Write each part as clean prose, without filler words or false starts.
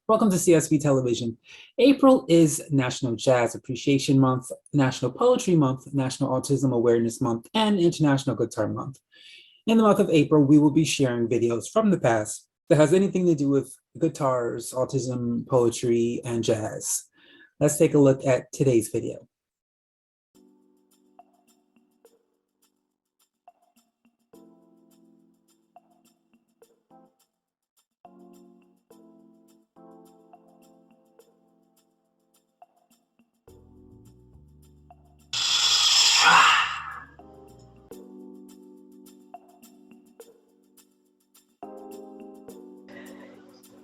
Welcome to CSB Television. April is National Jazz Appreciation Month, National Poetry Month, National Autism Awareness Month, and International Guitar Month. In the month of April, we will be sharing videos from the past that has anything to do with guitars, autism, poetry, and jazz. Let's take a look at today's video.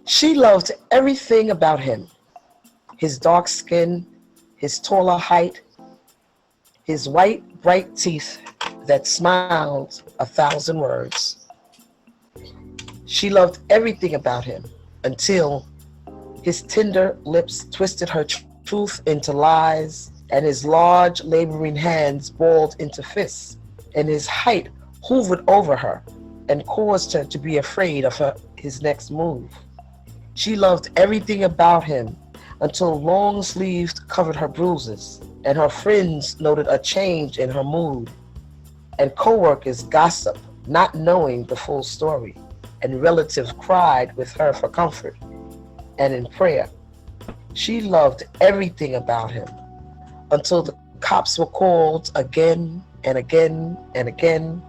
She loved everything about him. His dark skin, his taller height, his white, bright teeth that smiled 1,000 words. She loved everything about him until his tender lips twisted her truth into lies, and his large, laboring hands balled into fists, and his height hovered over her and caused her to be afraid of his next move. She loved everything about him until long sleeves covered her bruises, and her friends noted a change in her mood, and coworkers gossiped, not knowing the full story, and relatives cried with her for comfort and in prayer. She loved everything about him until the cops were called again and again and again,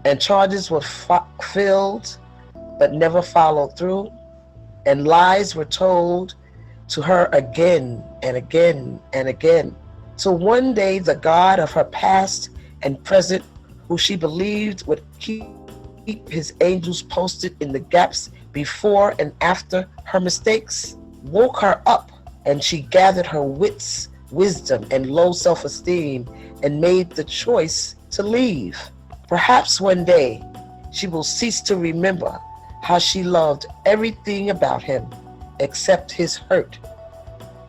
and charges were filled but never followed through, and lies were told to her again and again and again. So one day the God of her past and present, who she believed would keep his angels posted in the gaps before and after her mistakes, woke her up, and she gathered her wits, wisdom, and low self-esteem and made the choice to leave. Perhaps one day she will cease to remember how she loved everything about him except his hurt,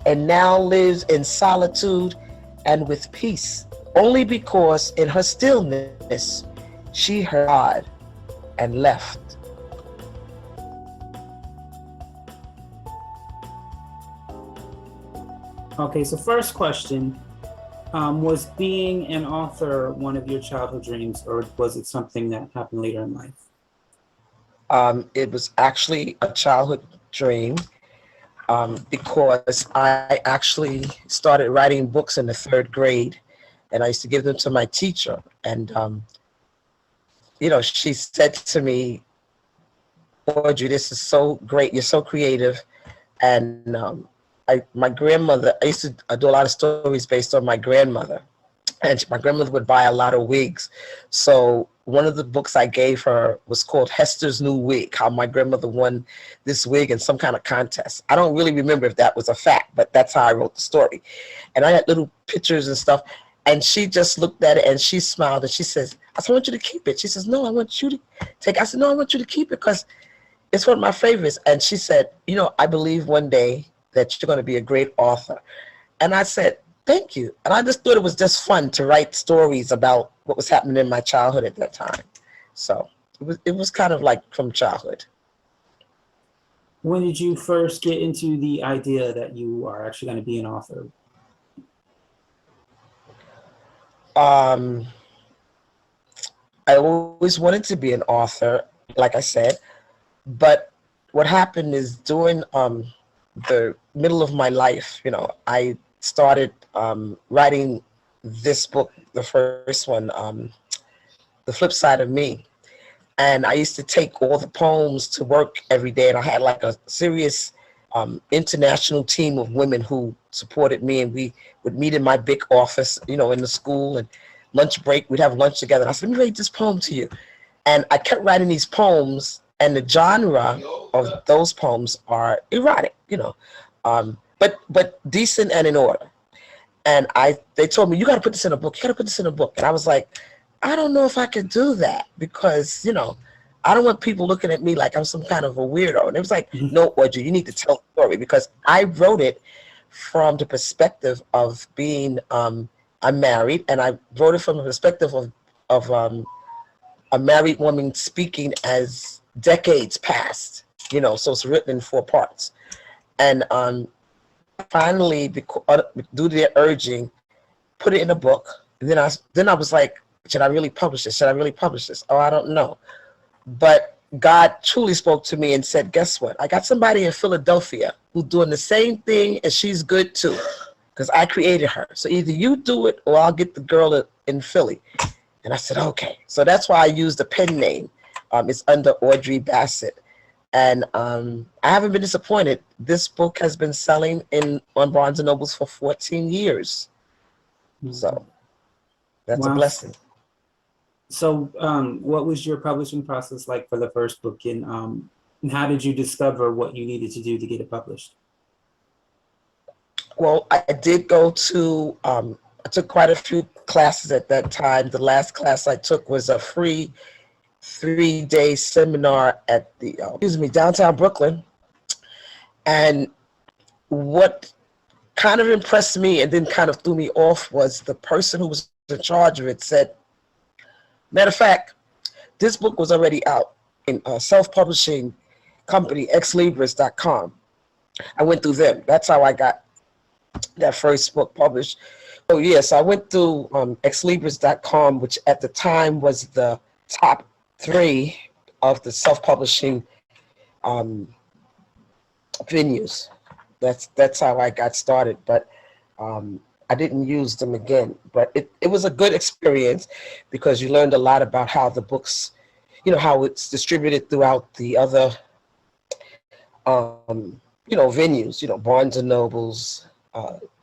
and now lives in solitude and with peace, only because in her stillness she heard God and left. Okay, so first question, was being an author one of your childhood dreams, or was it something that happened later in life? It was actually a childhood dream because I actually started writing books in the 3rd grade, and I used to give them to my teacher. And, she said to me, Audrey, this is so great. You're so creative. And my grandmother, I used to do a lot of stories based on my grandmother. And my grandmother would buy a lot of wigs. So one of the books I gave her was called Hester's New Wig, how my grandmother won this wig in some kind of contest. I don't really remember if that was a fact, but that's how I wrote the story. And I had little pictures and stuff. And she just looked at it and she smiled and she says, I said, I want you to keep it. She says, no, I want you to take it. I said, no, I want you to keep it because it's one of my favorites. And she said, I believe one day that you're going to be a great author. And I said, thank you. And I just thought it was just fun to write stories about what was happening in my childhood at that time. So it was kind of like from childhood. When did you first get into the idea that you are actually going to be an author? I always wanted to be an author, like I said, but what happened is during the middle of my life, I started writing this book, the first one, The Flip Side of Me. And I used to take all the poems to work every day, and I had like a serious international team of women who supported me, and we would meet in my big office, in the school, and lunch break, we'd have lunch together. And I said, let me read this poem to you. And I kept writing these poems, and the genre of those poems are erotic, but decent and in order. And they told me, you got to put this in a book. You got to put this in a book. And I was like, I don't know if I could do that because, I don't want people looking at me like I'm some kind of a weirdo. And it was like, no, Audrey, you need to tell the story because I wrote it from the perspective of being, I'm married, and I wrote it from the perspective of a married woman speaking as decades passed, so it's written in 4 parts. And finally, due to their urging, put it in a book. And then I was like, should I really publish this? Should I really publish this? Oh, I don't know. But God truly spoke to me and said, guess what? I got somebody in Philadelphia who's doing the same thing, and she's good too, because I created her. So either you do it or I'll get the girl in Philly. And I said, okay. So that's why I used the pen name. It's under Audrey Bassett. And I haven't been disappointed. This book has been selling on Barnes & Nobles for 14 years. So that's a blessing. So what was your publishing process like for the first book? And how did you discover what you needed to do to get it published? Well, I did go to, I took quite a few classes at that time. The last class I took was a free 3-day seminar at the, downtown Brooklyn. And what kind of impressed me and then kind of threw me off was the person who was in charge of it said, matter of fact, this book was already out in a self-publishing company, xlibris.com. I went through them. That's how I got that first book published. Oh yes, I went through xlibris.com, which at the time was the top 3 of the self-publishing venues. That's how I got started, but I didn't use them again. But it was a good experience because you learned a lot about how the books, how it's distributed throughout the other, venues, Barnes and Nobles,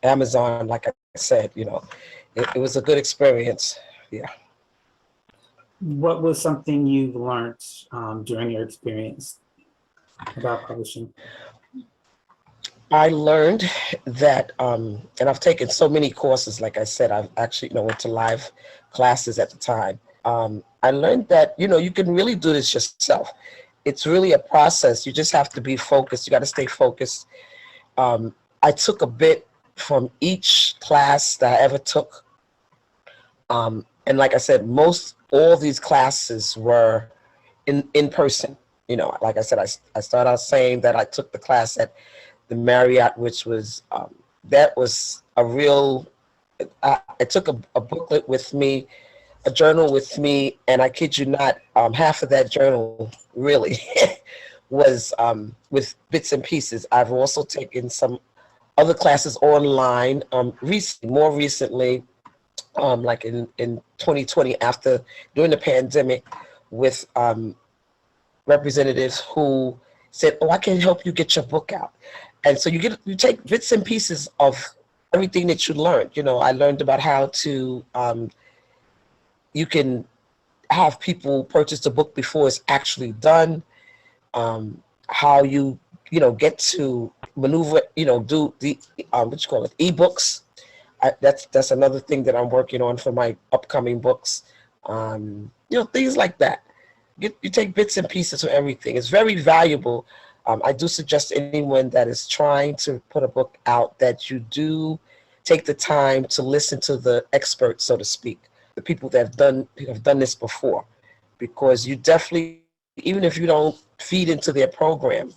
Amazon, like I said, it was a good experience. Yeah. What was something you learned during your experience about publishing? I learned that, and I've taken so many courses, like I said, I've actually went to live classes at the time. I learned that, you can really do this yourself. It's really a process. You just have to be focused. You got to stay focused. I took a bit from each class that I ever took. And like I said, all these classes were in person. Like I said, I started out saying that I took the class at the Marriott, which was, that was a real, I took a booklet with me, a journal with me, and I kid you not, half of that journal really was with bits and pieces. I've also taken some other classes online, more recently, like in 2020, during the pandemic, with representatives who said, oh, I can help you get your book out. And so you take bits and pieces of everything that you learned. I learned about how to, you can have people purchase the book before it's actually done, how you get to maneuver, do the, ebooks. That's another thing that I'm working on for my upcoming books. Things like that. You take bits and pieces of everything. It's very valuable. I do suggest anyone that is trying to put a book out that you do take the time to listen to the experts, so to speak, the people that have done this before, because you definitely, even if you don't feed into their program,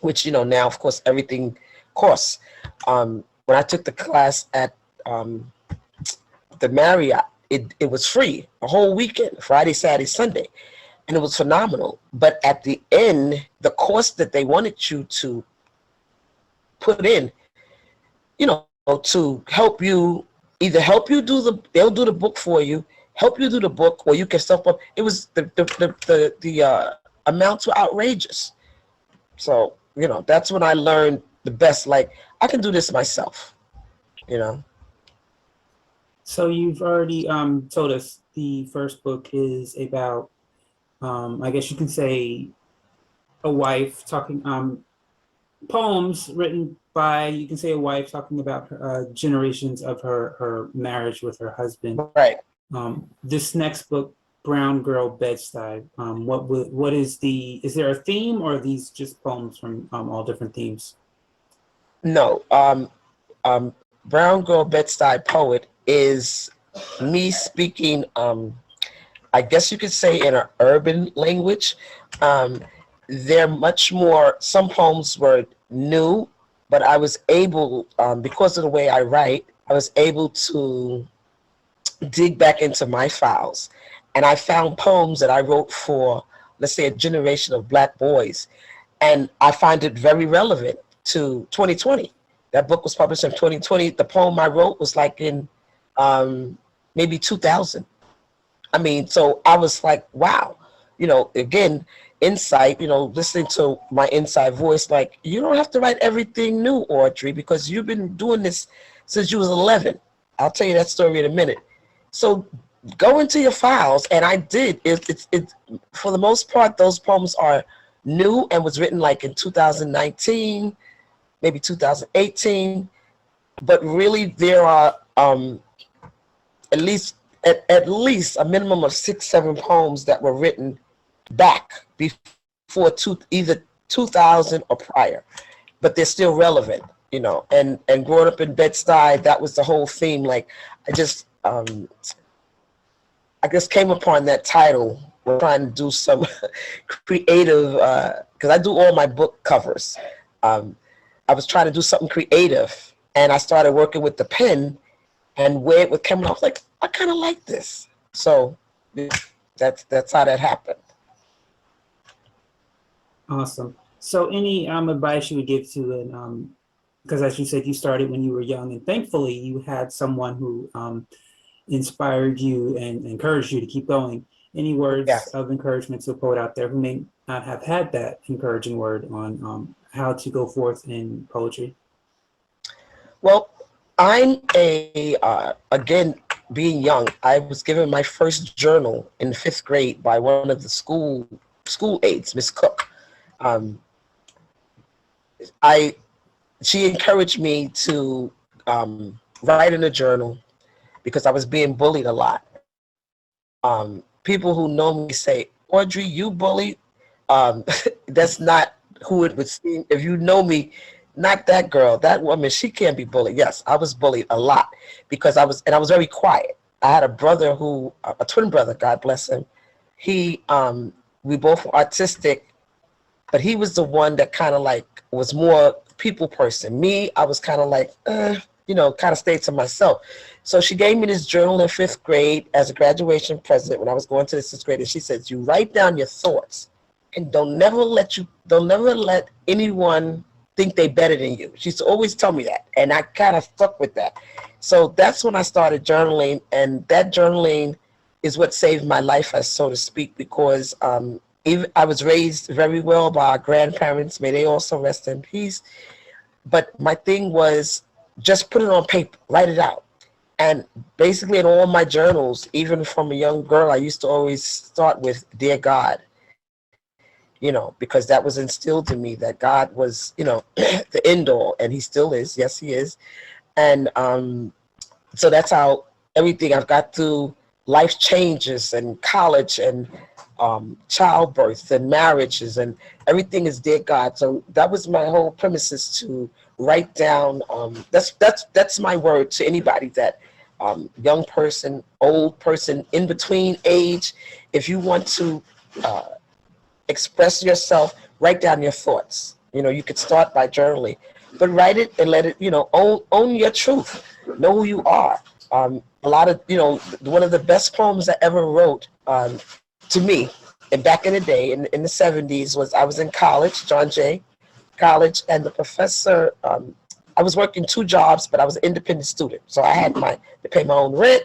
which now of course everything costs. When I took the class at the Marriott, it was free a whole weekend, Friday, Saturday, Sunday. And it was phenomenal. But at the end, the course that they wanted you to put in, to help you, either help you they'll do the book for you, help you do the book, or you can self-up. It was the amounts were outrageous. So, that's when I learned the best, like, I can do this myself, So you've already told us the first book is about, I guess you can say, a wife talking, poems written by, you can say, a wife talking about generations of her marriage with her husband. Right. This next book, Brown Girl Bed-Stuy, is there a theme, or are these just poems from all different themes? No, Brown Girl Bed-Stuy Poet is me speaking, I guess you could say, in an urban language. They're much more, some poems were new, but I was able, because of the way I write, I was able to dig back into my files, and I found poems that I wrote for, let's say, a generation of Black boys, and I find it very relevant to 2020. That book was published in 2020. The poem I wrote was like in maybe 2000. I mean, so I was like, wow, again, insight, listening to my inside voice, like, you don't have to write everything new, Audrey, because you've been doing this since you was 11. I'll tell you that story in a minute. So go into your files, and I did. It for the most part, those poems are new and was written like in 2019, maybe 2018. But really, there are at least a minimum of 6-7 poems that were written back before either 2000 or prior, but they're still relevant, and growing up in Bed-Stuy, that was the whole theme. Like, I just came upon that title. We're trying to do some creative, because I do all my book covers. I was trying to do something creative, and I started working with the pen, and where it was coming, I was like, I kind of like this. So that's how that happened. Awesome. So any advice you would give to an, because as you said, you started when you were young, and thankfully you had someone who inspired you and encouraged you to keep going. Any words of encouragement to a poet out there who may not have had that encouraging word on how to go forth in poetry? Well, I'm again, being young, I was given my first journal in 5th grade by one of the school aides, Miss Cook. She encouraged me to write in a journal because I was being bullied a lot. People who know me say, Audrey, you bullied? That's not who it would seem. If you know me, not that girl, that woman, she can't be bullied. Yes, I was bullied a lot because I was very quiet. I had a brother a twin brother, God bless him. We both were artistic, but he was the one that kind of like was more people person. Me, I was kind of like, kind of stayed to myself. So she gave me this journal in 5th grade as a graduation present when I was going to the 6th grade, and she says, you write down your thoughts, and don't never let anyone think they better than you. She used to always tell me that, and I kind of stuck with that. So that's when I started journaling, and that journaling is what saved my life, as so to speak, because I was raised very well by our grandparents. May they also rest in peace. But my thing was just put it on paper, write it out. And basically in all my journals, even from a young girl, I used to always start with, Dear God, because that was instilled in me that God was, the end all, and he still is. Yes, he is. And so that's how everything I've got through life changes and college and childbirth and marriages and everything is Dear God. So that was my whole premises, to write down. That's my word to anybody, that young person, old person, in between age. If you want to express yourself, write down your thoughts. You could start by journaling, but write it and let it, own your truth. Know who you are. A lot of, one of the best poems I ever wrote, to me, and back in the day, in the 70s, was I was in college, John Jay College, and the professor, I was working 2 jobs, but I was an independent student. So I had to pay my own rent,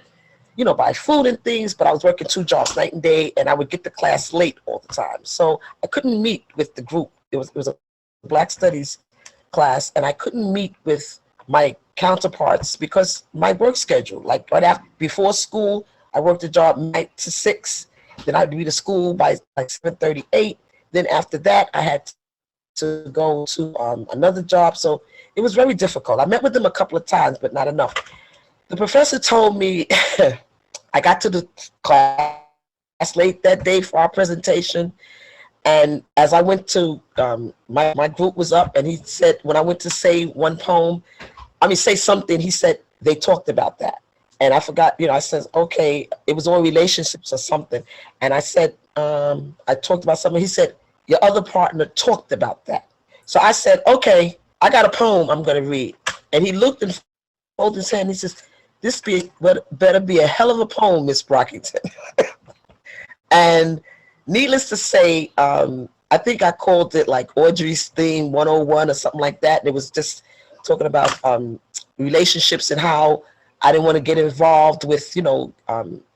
buy food and things, but I was working 2 jobs night and day, and I would get to class late all the time. So I couldn't meet with the group. It was a Black Studies class, and I couldn't meet with my counterparts because my work schedule, like before school, I worked a job 9 to 6, then I'd be to school by like 7:38. Then after that, I had to go to another job. So it was very difficult. I met with them a couple of times, but not enough. The professor told me, I got to the class late that day for our presentation, and as I went to, my group was up, and he said, when I went to say say something, he said, they talked about that. And I forgot, I said, okay, it was on relationships or something. And I said, I talked about something. He said, your other partner talked about that. So I said, okay, I got a poem I'm going to read. And he looked and folded his hand. He says, better be a hell of a poem, Miss Brockington. And needless to say, I think I called it like Audrey's Theme 101 or something like that. And it was just talking about relationships and how I didn't want to get involved with, in a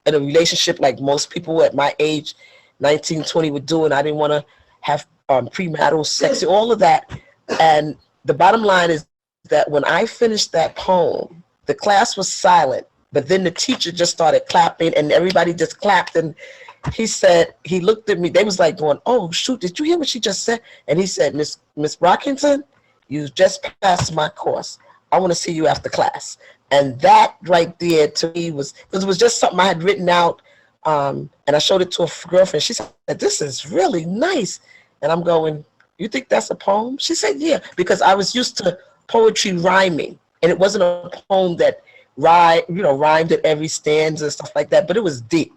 relationship like most people at my age, 19, 20 would do. And I didn't want to have premarital sex, all of that. And the bottom line is that when I finished that poem, the class was silent, but then the teacher just started clapping and everybody just clapped. And he said, he looked at me, they was like going, oh shoot, did you hear what she just said? And he said, Miss Brockington, you just passed my course. I want to see you after class. And that right there to me was just something I had written out. And I showed it to a girlfriend. She said, this is really nice. And I'm going, you think that's a poem? She said, yeah, because I was used to poetry rhyming. And it wasn't a poem that rhymed at every stanza and stuff like that, but it was deep.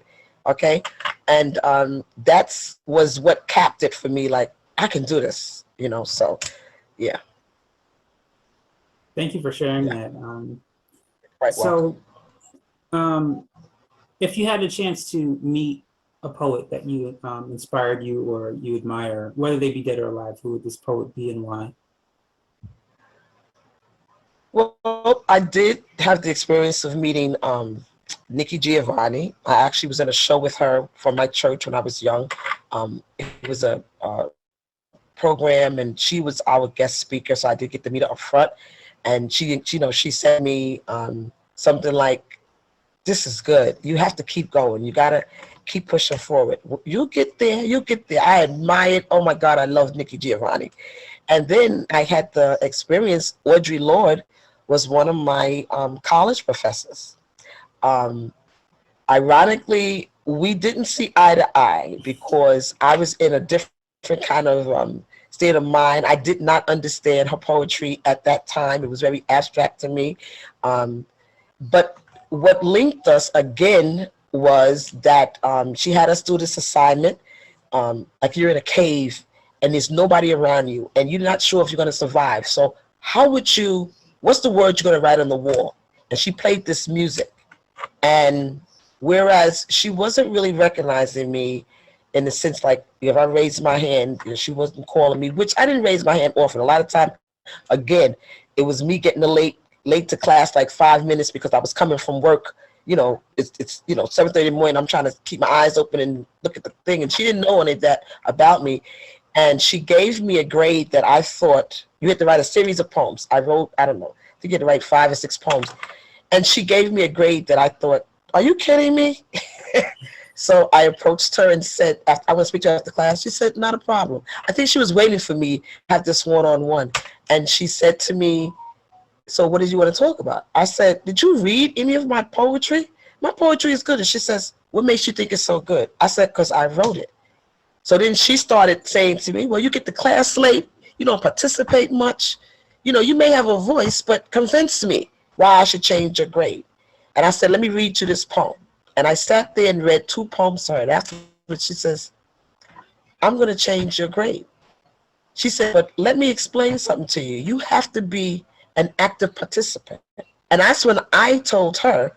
Okay. And that was what capped it for me. Like, I can do this, so yeah. Thank you for sharing that. Right. So if you had a chance to meet a poet that you inspired you or you admire, whether they be dead or alive, who would this poet be and why? Well, I did have the experience of meeting Nikki Giovanni. I actually was in a show with her from my church when I was young. It was a program, and she was our guest speaker, so I did get to meet her up front. And she said to me something like, "This is good. You have to keep going. You gotta keep pushing forward. You'll get there. You'll get there." I admired. Oh my God, I love Nikki Giovanni. And then I had the experience. Audrey Lorde was one of my college professors. Ironically, we didn't see eye to eye because I was in a different kind of state of mind. I did not understand her poetry at that time. It was very abstract to me. But what linked us again was that she had us do this assignment, like you're in a cave and there's nobody around you and you're not sure if you're going to survive. So what's the word you're going to write on the wall? And she played this music. And whereas she wasn't really recognizing me in the sense like if I raised my hand, she wasn't calling me, which I didn't raise my hand often. A lot of time, again, it was me getting late to class like 5 minutes because I was coming from work. It's 7:30 in the morning. I'm trying to keep my eyes open and look at the thing. And she didn't know any of that about me. And she gave me a grade that I thought you had to write a series of poems. I wrote, I don't know, I think you had to write 5 or 6 poems. And she gave me a grade that I thought, are you kidding me? So I approached her and said, I want to speak to her after class. She said, not a problem. I think she was waiting for me to have this one-on-one. And she said to me, so what did you want to talk about? I said, did you read any of my poetry? My poetry is good. And she says, what makes you think it's so good? I said, because I wrote it. So then she started saying to me, well, you get to class late. You don't participate much. You may have a voice, but convince me why I should change your grade. And I said, let me read you this poem. And I sat there and read 2 poems to her. And afterwards she says, I'm going to change your grade. She said, but let me explain something to you. You have to be an active participant. And that's when I told her,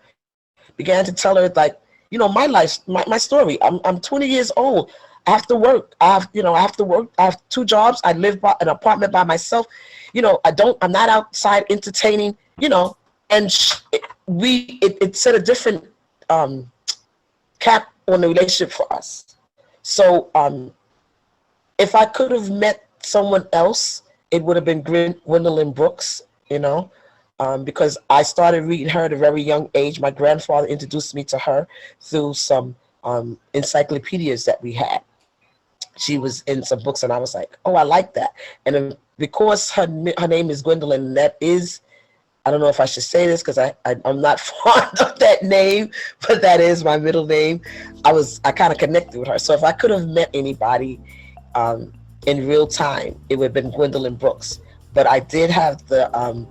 began to tell her like, my life, my story. I'm 20 years old. I have to work. I have to work. I have 2 jobs. I live in an apartment by myself. I'm not outside entertaining, and it set a different cap on the relationship for us. So if I could have met someone else, it would have been Gwendolyn Brooks, because I started reading her at a very young age. My grandfather introduced me to her through some encyclopedias that we had. She was in some books and I was like, oh, I like that. And because her name is Gwendolyn, that is, I don't know if I should say this because I'm not fond of that name, but that is my middle name. I kind of connected with her. So if I could have met anybody in real time, it would have been Gwendolyn Brooks. But I did have the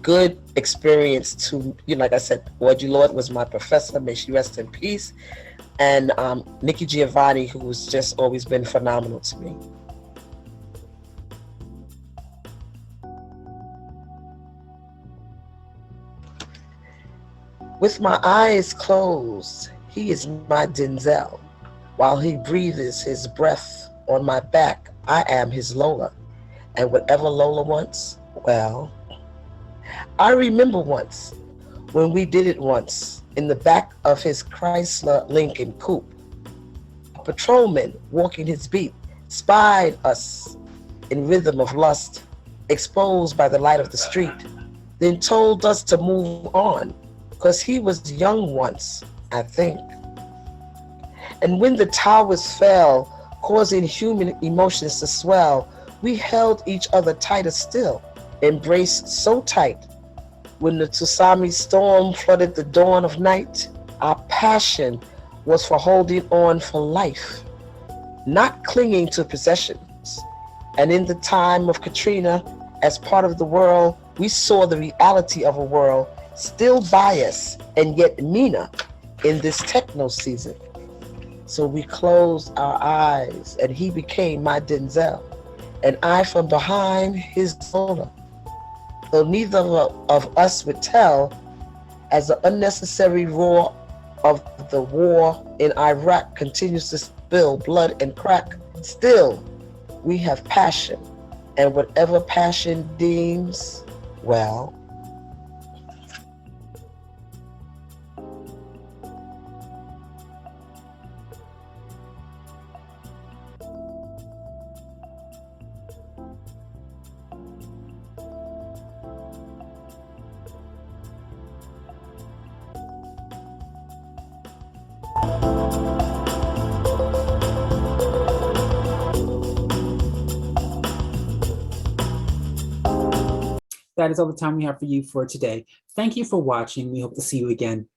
good experience to, like I said, Audrey Lorde was my professor, may she rest in peace. And Nikki Giovanni, who has just always been phenomenal to me. With my eyes closed, he is my Denzel. While he breathes his breath on my back, I am his Lola. And whatever Lola wants, well, I remember once when we did it once in the back of his Chrysler Lincoln coupe. A patrolman walking his beat spied us in rhythm of lust, exposed by the light of the street, then told us to move on, 'cause he was young once, I think. And when the towers fell, causing human emotions to swell, we held each other tighter still, embraced so tight. When the tsunami storm flooded the dawn of night, our passion was for holding on for life, not clinging to possessions. And in the time of Katrina, as part of the world, we saw the reality of a world still biased and yet meaner in this techno season. So we closed our eyes and he became my Denzel, and I from behind his Lola. Though neither of us would tell, as the unnecessary roar of the war in Iraq continues to spill blood and crack, still we have passion, and whatever passion deems, well, That is all the time we have for you for today. Thank you for watching. We hope to see you again